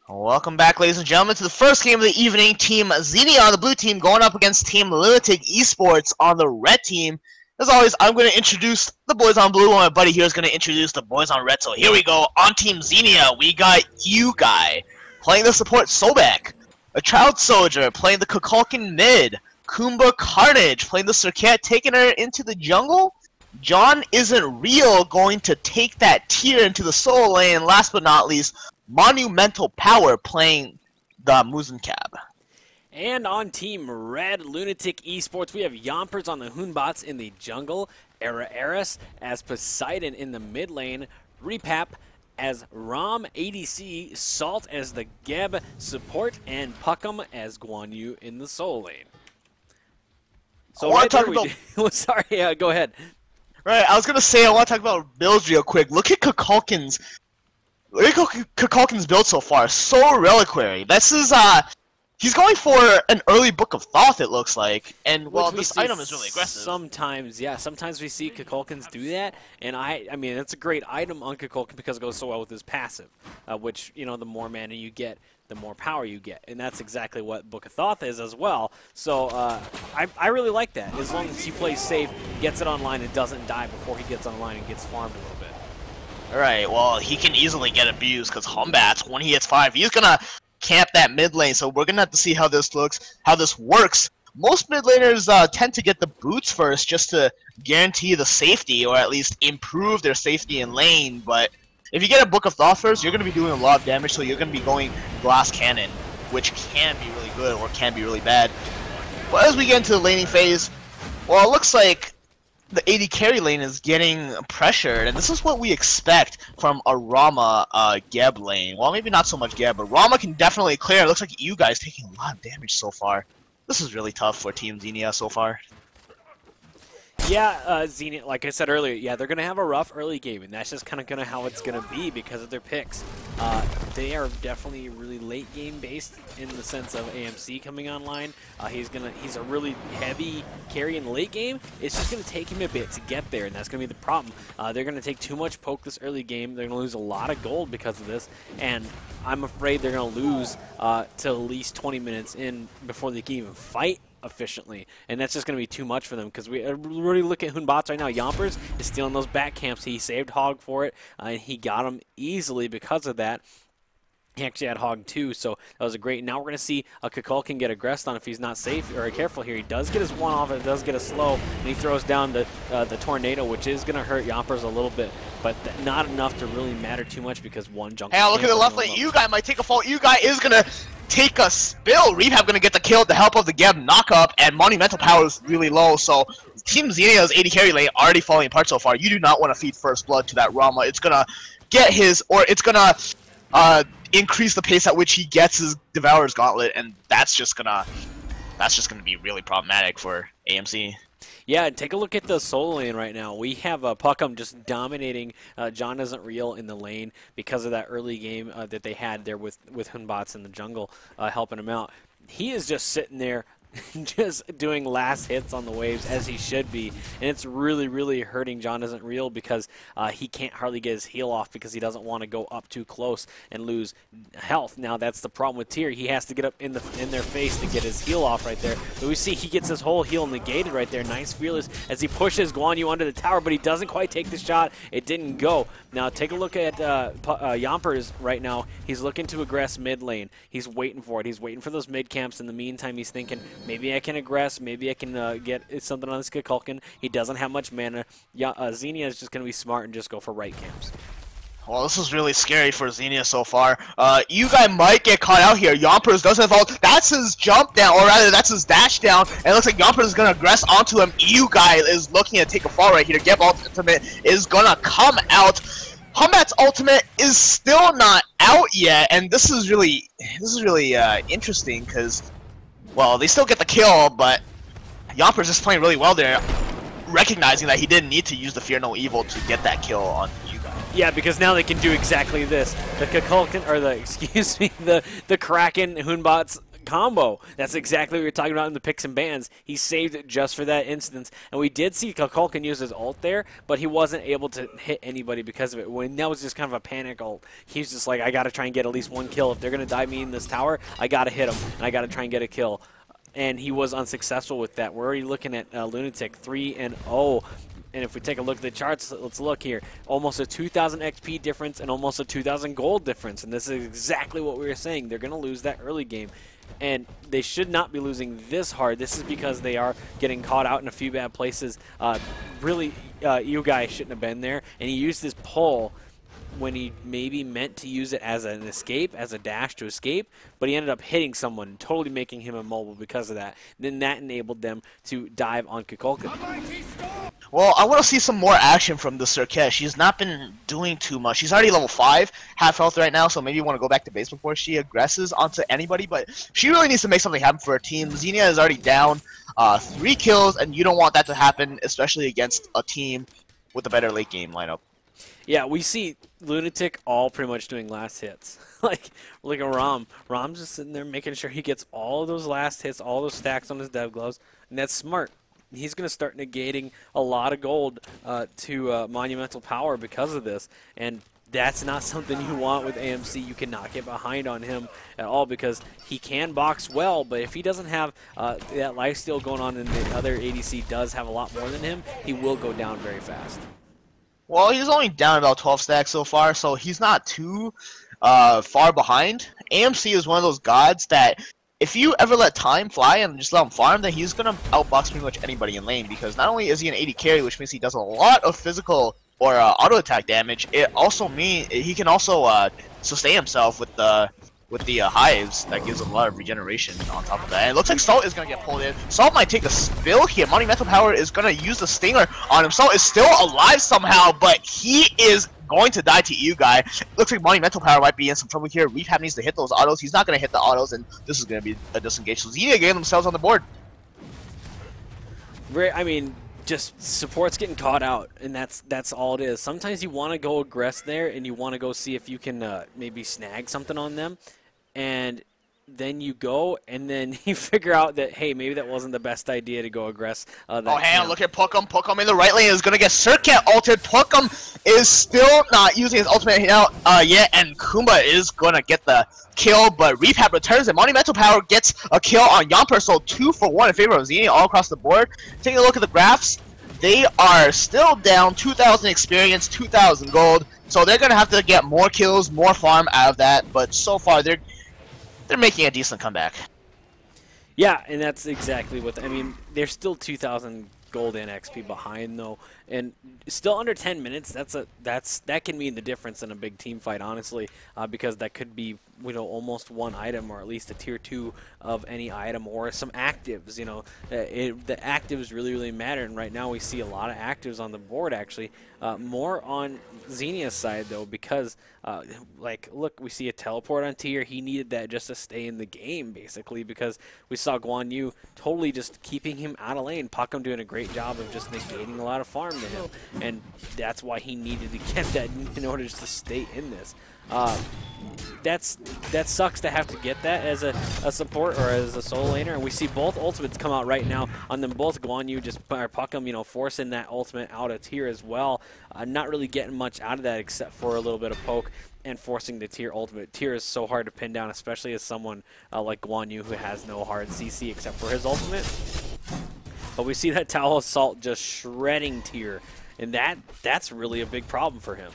Welcome back, ladies and gentlemen, to the first game of the evening. Team Xenia on the blue team going up against Team Lunatik eSports on the red team. As always, I'm going to introduce the boys on blue, and my buddy here is going to introduce the boys on red. So here we go. On Team Xenia, we got you guy playing the support Sobek, a child soldier playing the Kukulkan mid, Kumba Carnage playing the Circuit, taking her into the jungle. John Isn't Real going to take that tier into the solo lane. Last but not least, Monumental Power playing the Muzenkab. And on Team Red, Lunatic eSports, we have Yompers on the Hoonbots in the jungle, Eris as Poseidon in the mid lane, Repap as Rom ADC, Salt as the Geb support, and Puckum as Guan Yu in the solo lane. So I want to talk about... Sorry, go ahead. Right, I was going to say I want to talk about builds real quick. Look at Kukulkan's build so far. So reliquary. This is, he's going for an early Book of Thoth, it looks like. And, well, this item is really aggressive. Sometimes, yeah, sometimes we see Kukulkans do that. And I mean, it's a great item on Kukulkan because it goes so well with his passive. Which, you know, the more mana you get, the more power you get. And that's exactly what Book of Thoth is as well. So, I really like that. As long as he plays safe, gets it online, and doesn't die before he gets online and gets farmed a little bit. Alright, well, he can easily get abused because Humbats, when he hits 5, he's gonna camp that mid lane, so we're gonna have to see how this looks, how this works. Most mid laners tend to get the boots first just to guarantee the safety, or at least improve their safety in lane, but if you get a Book of Thoth first, you're gonna be doing a lot of damage, so you're gonna be going Glass Cannon, which can be really good or can be really bad. But as we get into the laning phase, well, it looks like the AD carry lane is getting pressured, and this is what we expect from a Rama Geb lane. Well, maybe not so much Geb, but Rama can definitely clear. It looks like you guys taking a lot of damage so far. This is really tough for Team Xenia so far. Yeah, Xenia, like I said earlier, yeah, they're going to have a rough early game, and that's just kind of how it's going to be because of their picks. They are definitely really late game based in the sense of AMC coming online. He's a really heavy carry in the late game. It's just going to take him a bit to get there, and that's going to be the problem. They're going to take too much poke this early game. They're going to lose a lot of gold because of this, and I'm afraid they're going to lose to at least 20 minutes in before they can even fight efficiently, and that's just going to be too much for them because we really look at Hoonbots right now. Yompers is stealing those back camps. He saved Hog for it, and he got him easily because of that. He actually had Hog too, so that was a great. Now we're going to see a Kukulkan get aggressed on if he's not safe or careful here. He does get his one off, it does get a slow, and he throws down the tornado, which is going to hurt Yompers a little bit, but not enough to really matter too much because one jump. Hey, look at the left lane. You guy might take a fall. You guy is going to take a spill. Rehab going to get the kill with the help of the Geb knockup, and Monumental Power is really low, so Team Xenia's AD carry lane already falling apart so far. You do not want to feed First Blood to that Rama. It's going to get his, or it's going to increase the pace at which he gets his Devourer's Gauntlet, and that's just gonna be really problematic for AMC. Yeah, take a look at the solo lane right now. We have Puckum just dominating John Isn't Real in the lane because of that early game that they had there with Hoonbots in the jungle helping him out. He is just sitting there just doing last hits on the waves as he should be, and it's really, really hurting John Isn't Real because he can't hardly get his heal off because he doesn't want to go up too close and lose health. Now that's the problem with Tyr. He has to get up in their face to get his heal off right there. But we see he gets his whole heal negated right there. Nice Fearless as he pushes Guan Yu under the tower, but he doesn't quite take the shot. It didn't go. Now take a look at Yompers right now. He's looking to aggress mid lane. He's waiting for it. He's waiting for those mid camps. In the meantime, he's thinking, maybe I can aggress, maybe I can get something on this Kukulkan. He doesn't have much mana. Xenia is just going to be smart and just go for right camps. Well, this is really scary for Xenia so far. You guy might get caught out here. Yompers doesn't fall. That's his jump down, or rather, that's his dash down. And it looks like Yompers is going to aggress onto him. You guy is looking to take a fall right here. Geb ultimate is going to come out. Humbat's ultimate is still not out yet, and this is really interesting because, well, they still get the kill, but Yompers is playing really well there, recognizing that he didn't need to use the Fear No Evil to get that kill on you guys. Yeah, because now they can do exactly this. The Kukulkan, or the Kraken Hoonbots combo. That's exactly what we were talking about in the picks and bans. He saved it just for that instance. And we did see Kukulkan use his ult there, but he wasn't able to hit anybody because of it. When that was just kind of a panic ult. He's just like, I got to try and get at least one kill. If they're going to dive me in this tower, I got to hit them, and I got to try and get a kill. And he was unsuccessful with that. We're already looking at Lunatik 3-0. And if we take a look at the charts, let's look here. Almost a 2,000 XP difference and almost a 2,000 gold difference. And this is exactly what we were saying. They're going to lose that early game. And they should not be losing this hard. This is because they are getting caught out in a few bad places. Really, you guys shouldn't have been there. And he used his pull when he maybe meant to use it as an escape, as a dash to escape, but he ended up hitting someone, totally making him immobile because of that. Then that enabled them to dive on Kukulkan. Well, I want to see some more action from the Cirquet. She's not been doing too much. She's already level 5, half health right now, so maybe you want to go back to base before she aggresses onto anybody, but she really needs to make something happen for her team. Xenia is already down 3 kills, and you don't want that to happen, especially against a team with a better late game lineup. Yeah, we see Lunatic all pretty much doing last hits. like a Rom. Rom's just sitting there making sure he gets all of those last hits, all those stacks on his dev gloves, and that's smart. He's going to start negating a lot of gold to Monumental Power because of this, and that's not something you want with AMC. You cannot get behind on him at all because he can box well, but if he doesn't have that lifesteal going on and the other ADC does have a lot more than him, he will go down very fast. Well, he's only down about 12 stacks so far, so he's not too far behind. AMC is one of those gods that if you ever let time fly and just let him farm, then he's going to outbox pretty much anybody in lane, because not only is he an 80 carry, which means he does a lot of physical or auto attack damage, it also means he can also sustain himself with the hives. That gives him a lot of regeneration on top of that. And it looks like Salt is going to get pulled in. Salt might take a spill here. Monumental Power is going to use the stinger on him. Salt is still alive somehow, but he is going to die to you guy. Looks like Monumental Power might be in some trouble here. Rehab needs to hit those autos. He's not going to hit the autos, and this is going to be a disengage. So Xenia getting themselves on the board. I mean, just support's getting caught out, and that's all it is. Sometimes you want to go aggress there, and you want to go see if you can maybe snag something on them, and then you go, and then you figure out that, hey, maybe that wasn't the best idea to go aggress. Oh, hey, look at Puckum. Puckum in the right lane is going to get Circuit ulted. Puckum is still not using his ultimate yet, and Kumba is going to get the kill, but Rehab returns, and Monumental Power gets a kill on Yamper, so 2 for 1 in favor of Xenia all across the board. Taking a look at the graphs, they are still down 2,000 experience, 2,000 gold, so they're going to have to get more kills, more farm out of that, but so far they're making a decent comeback. Yeah, and that's exactly what I mean. They're still 2,000 gold and XP behind though, and still under 10 minutes. That can mean the difference in a big team fight, honestly, because that could be, you know, almost one item or at least a tier 2 of any item or some actives. You know, the actives really matter, and right now we see a lot of actives on the board actually. More on Xenia's side though, because like, look, we see a teleport on tier. He needed that just to stay in the game basically, because we saw Guan Yu totally just keeping him out of lane. Puckum doing a great job of just negating a lot of farm to him, and that's why he needed to get that in order just to stay in this. That sucks to have to get that as a support or as a solo laner, and we see both ultimates come out right now on them both. Guan Yu just, or Puckum, you know, forcing that ultimate out of tier as well. Not really getting much out of that except for a little bit of poke and forcing the tier ultimate. Tier is so hard to pin down, especially as someone like Guan Yu who has no hard CC except for his ultimate. But we see that Tower Assault just shredding tier, and that's really a big problem for him.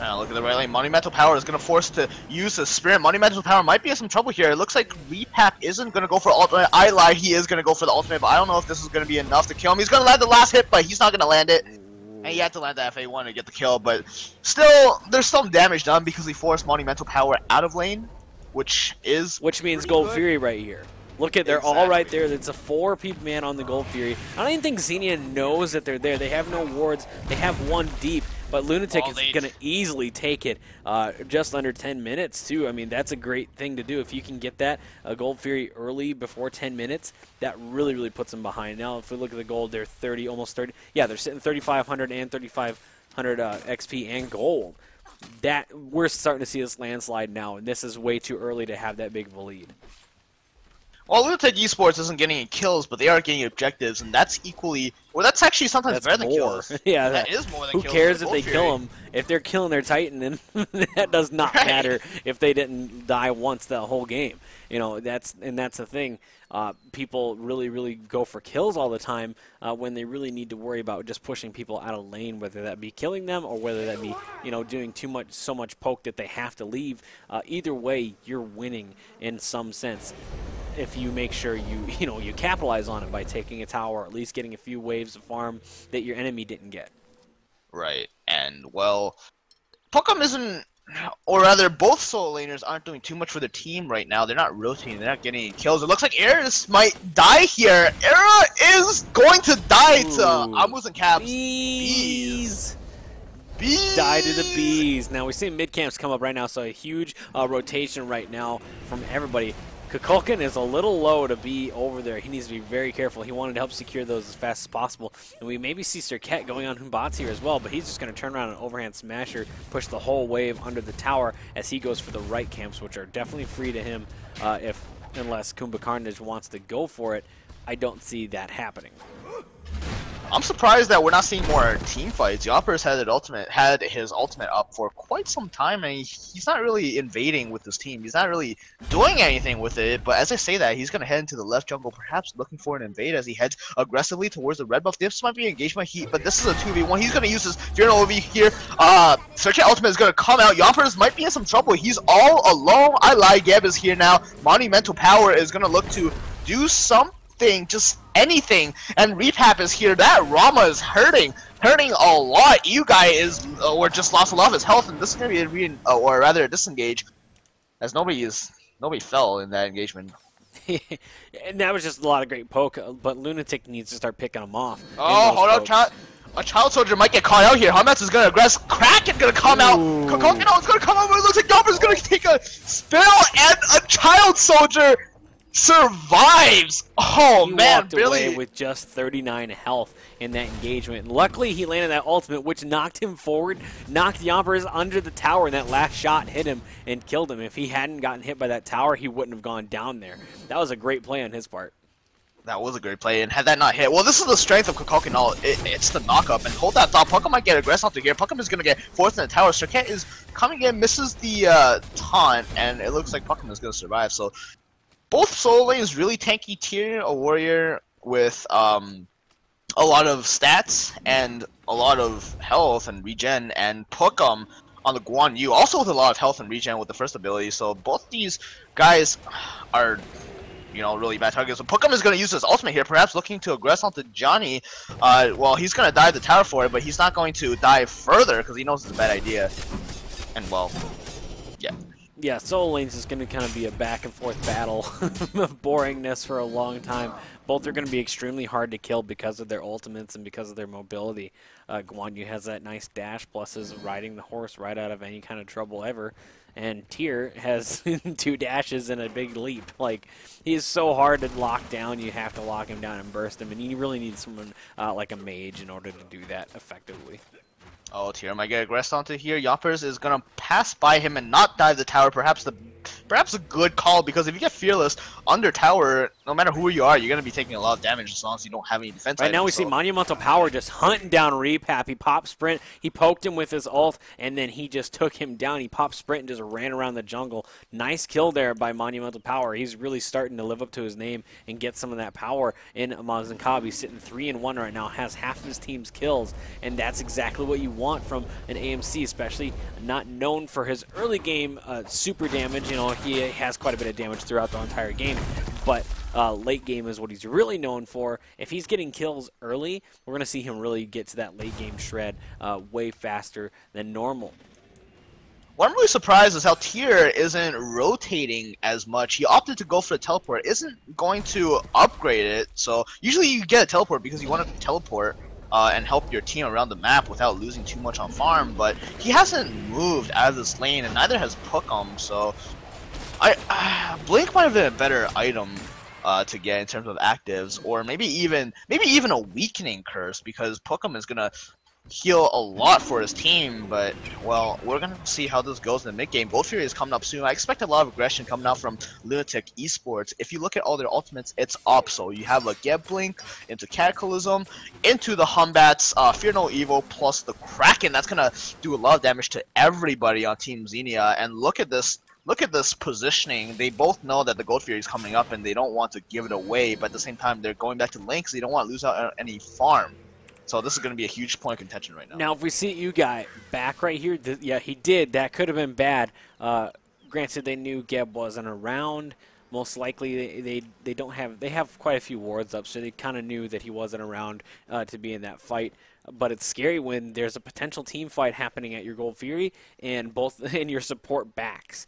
Look at the right lane. Monumental Power is going to force to use the Spirit. Monumental Power might be in some trouble here. It looks like Repap isn't going to go for ultimate. I lied, he is going to go for the ultimate, but I don't know if this is going to be enough to kill him. He's going to land the last hit, but he's not going to land it. And he had to land the FA1 to get the kill, but still, there's some damage done because he forced Monumental Power out of lane, which means Gold Fury right here. Look at, they're all right there. It's a 4-man on the Gold Fury. I don't even think Xenia knows that they're there. They have no wards. They have 1 deep, but Lunatic is going to easily take it just under 10 minutes, too. I mean, that's a great thing to do. If you can get that Gold Fury early before 10 minutes, that really puts them behind. Now, if we look at the gold, they're 30, almost 30. Yeah, they're sitting 3,500 and 3,500 XP and gold. That we're starting to see this landslide now, and this is way too early to have that big of a lead. Well, Lunatik eSports isn't getting any kills, but they are getting objectives, and that's equally, or that's actually sometimes That's better than more. kills. Yeah, that is more than who kills. Who cares if they Fury. kill them? If they're killing their Titan, then that does not matter if they didn't die once the whole game. You know, that's the thing. People really go for kills all the time when they really need to worry about just pushing people out of lane, whether that be killing them or whether that be, you know, doing so much poke that they have to leave. Either way, you're winning in some sense if you make sure you capitalize on it by taking a tower, or at least getting a few waves of farm that your enemy didn't get. Right, and well, Puck'em isn't, or rather, both solo laners aren't doing too much for their team right now. They're not rotating, they're not getting any kills. It looks like Eris might die here. Era is going to die to Amus and Caps. Bees. Die to the bees. Now, we're seeing mid camps come up right now, so a huge rotation right now from everybody. Kukulkan is a little low to be over there. He needs to be very careful. He wanted to help secure those as fast as possible. And we maybe see Serket going on Humbots here as well, but he's just going to turn around an overhand smasher, push the whole wave under the tower as he goes for the right camps, which are definitely free to him unless Kumba Carnage wants to go for it. I don't see that happening. I'm surprised that we're not seeing more team fights. Yoppers had his ultimate up for quite some time, and he's not really invading with his team. He's not really doing anything with it, but as I say that, he's going to head into the left jungle, perhaps looking for an invade as he heads aggressively towards the red buff. This might be engagement heat, but this is a 2v1. He's going to use his Fear over here. Serket ultimate is going to come out. Yoppers might be in some trouble. He's all alone. I lie, Geb is here now. Monumental Power is going to look to do something, just anything, and Repap is here. That Rama is hurting a lot. You guy is or just lost a lot of his health, and this is gonna be a disengage, as nobody fell in that engagement. And that was just a lot of great poke, but Lunatik needs to start picking them off. Oh, hold up, chat. A child soldier might get caught out here. Humats is gonna aggress. Kraken gonna come out. Kokokino is gonna come out. It looks like Yopper's gonna take a spill, and a child soldier survives. Oh he man, walked really? away with just 39 health in that engagement. And luckily, he landed that ultimate, which knocked him forward, knocked Yoppers under the tower, and that last shot hit him and killed him. If he hadn't gotten hit by that tower, he wouldn't have gone down there. That was a great play on his part. That was a great play, and had that not hit, well, this is the strength of Kukulkan. It's the knock-up, and hold that thought. Puck'em might get aggressive onto here. Puck'em is going to get forced in the tower. Serket is coming in, misses the taunt, and it looks like Puck'em is going to survive. So both solo lanes really tanky tier, a warrior with a lot of stats and a lot of health and regen, and Puck'em on the Guan Yu also with a lot of health and regen with the first ability. So both these guys are, you know, really bad targets. So Puck'em is going to use his ultimate here, perhaps looking to aggress onto Johnny. Well, he's going to dive the tower for it, but he's not going to dive further because he knows it's a bad idea. And well, yeah. Yeah, solo lanes is going to kind of be a back-and-forth battle of boringness for a long time. Both are going to be extremely hard to kill because of their ultimates and because of their mobility. Guan Yu has that nice dash, plus is riding the horse right out of any kind of trouble ever. And Tyr has 2 dashes and a big leap. Like, he is so hard to lock down, you have to lock him down and burst him. And you really need someone like a mage in order to do that effectively. Oh, Tyr might get aggressed onto here. Yoppers is gonna pass by him and not dive the tower. Perhaps a good call, because if you get fearless under tower, no matter who you are, you're gonna be taking a lot of damage as long as you don't have any defense. Right now we see Monumental Power just hunting down Repap. He popped sprint, he poked him with his ult, and then he just took him down. He popped sprint and just ran around the jungle. Nice kill there by Monumental Power. He's really starting to live up to his name and get some of that power in Mazenkab. He's sitting 3-1 right now, has half of his team's kills, and that's exactly what you want from an AMC, especially not known for his early game super damage. You know, he has quite a bit of damage throughout the entire game, but late game is what he's really known for. If he's getting kills early, we're going to see him really get to that late game shred way faster than normal. What I'm really surprised is how Tyr isn't rotating as much. He opted to go for the teleport, isn't going to upgrade it. So usually you get a teleport because you want to teleport and help your team around the map without losing too much on farm, but he hasn't moved out of this lane, and neither has Puck'em. So Blink might have been a better item to get in terms of actives, or maybe even a weakening curse, because Puck'em is gonna heal a lot for his team, but, well, we're gonna see how this goes in the mid game. Gold Fury is coming up soon. I expect a lot of aggression coming out from Lunatik eSports. If you look at all their ultimates, it's up. So you have a Get Blink into Cataclysm, into the Humbats, Fear No Evil, plus the Kraken. That's gonna do a lot of damage to everybody on Team Xenia. And look at this. Look at this positioning. They both know that the Gold Fury is coming up and they don't want to give it away, but at the same time, they're going back to lane because they don't want to lose out on any farm. So this is going to be a huge point of contention right now. Now, if we see you guy back right here, yeah, he did. That could have been bad. Granted, they knew Geb wasn't around. Most likely, they have quite a few wards up, so they kind of knew that he wasn't around to be in that fight. But it's scary when there's a potential team fight happening at your Gold Fury and your support backs.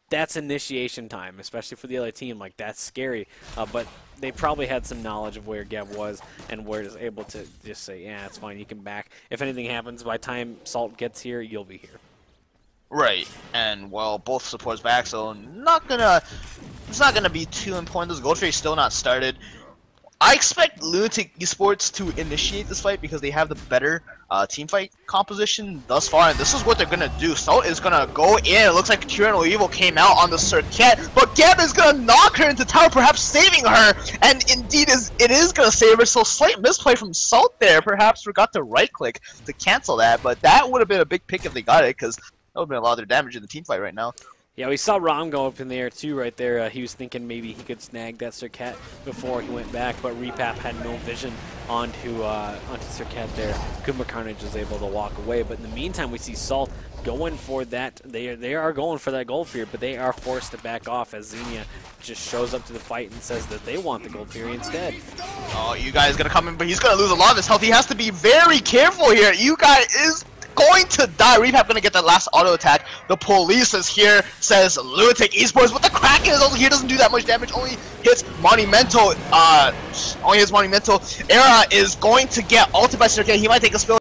That's initiation time, especially for the other team. Like, that's scary. But they probably had some knowledge of where Geb was and where is able to just say, yeah, it's fine, you can back. If anything happens, by the time Salt gets here, you'll be here. Right, and well, both supports back, so it's not gonna be too important. This Gold Fury still not started. I expect Lunatic eSports to initiate this fight because they have the better team fight composition thus far, and this is what they're gonna do. Salt is gonna go in. It looks like Fear No Evil came out on the Circuit, but Geb is gonna knock her into tower, perhaps saving her, and indeed it is gonna save her. So slight misplay from Salt there. Perhaps forgot to right click to cancel that, but that would have been a big pick if they got it, because that would have been a lot of their damage in the team fight right now. Yeah, we saw Rom go up in the air too right there. He was thinking maybe he could snag that Circuit before he went back, but Repap had no vision onto Circuit there. Kuma Carnage was able to walk away, but in the meantime we see Salt going for that. They are going for that Gold Fury, but they are forced to back off as Xenia just shows up to the fight and says that they want the Gold Fury instead. Oh, Yuga is gonna come in, but he's gonna lose a lot of his health. He has to be very careful here. Yuga is going to die. Repap gonna get that last auto attack. The police is here, says Lunatic eSports, but the Kraken is over here, doesn't do that much damage, only hits Monumental. Era is going to get ulted by Circuit. He might take a spill.